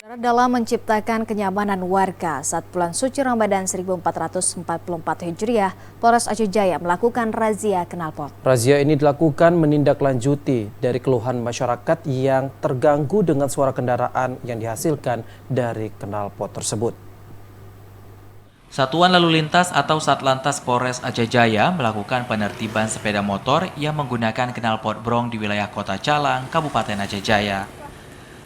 Dalam menciptakan kenyamanan warga saat bulan suci Ramadan 1444 Hijriah, Polres Aceh Jaya melakukan razia knalpot. Razia ini dilakukan menindaklanjuti dari keluhan masyarakat yang terganggu dengan suara kendaraan yang dihasilkan dari knalpot tersebut. Satuan Lalu Lintas atau Satlantas Polres Aceh Jaya melakukan penertiban sepeda motor yang menggunakan knalpot brong di wilayah Kota Calang, Kabupaten Aceh Jaya.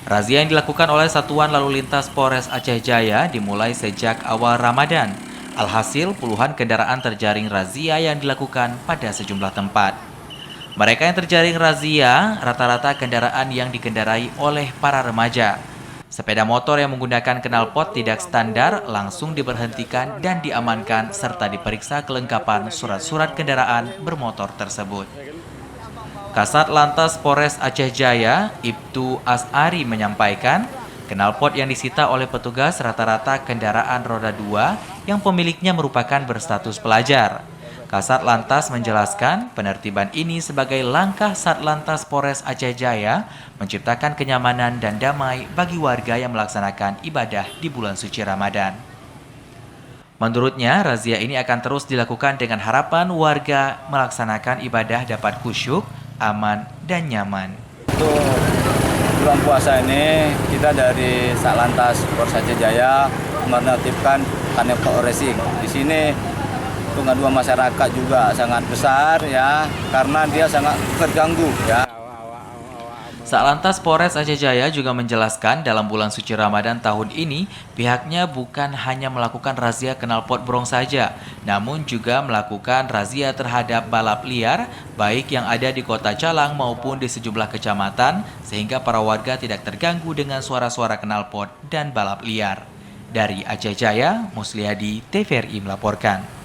Razia yang dilakukan oleh Satuan Lalu Lintas Polres Aceh Jaya dimulai sejak awal Ramadan. Alhasil, puluhan kendaraan terjaring razia yang dilakukan pada sejumlah tempat. Mereka yang terjaring razia rata-rata kendaraan yang dikendarai oleh para remaja. Sepeda motor yang menggunakan knalpot tidak standar langsung diberhentikan dan diamankan serta diperiksa kelengkapan surat-surat kendaraan bermotor tersebut. Kasat Lantas Polres Aceh Jaya, Ibtu As'ari menyampaikan, knalpot yang disita oleh petugas rata-rata kendaraan roda 2 yang pemiliknya merupakan berstatus pelajar. Kasat Lantas menjelaskan penertiban ini sebagai langkah Satlantas Polres Aceh Jaya menciptakan kenyamanan dan damai bagi warga yang melaksanakan ibadah di bulan suci Ramadan. Menurutnya, razia ini akan terus dilakukan dengan harapan warga melaksanakan ibadah dapat khusyuk, aman, dan nyaman. Untuk bulan puasa ini, kita dari Satlantas Polres Aceh Jaya menertibkan knalpot racing. Di sini pengaduan masyarakat juga sangat besar ya, karena dia sangat terganggu ya. Satlantas Polres Aceh Jaya juga menjelaskan dalam bulan suci Ramadan tahun ini pihaknya bukan hanya melakukan razia knalpot brong saja, namun juga melakukan razia terhadap balap liar baik yang ada di Kota Calang maupun di sejumlah kecamatan sehingga para warga tidak terganggu dengan suara-suara knalpot dan balap liar. Dari Aceh Jaya, Musliadi, TVRI melaporkan.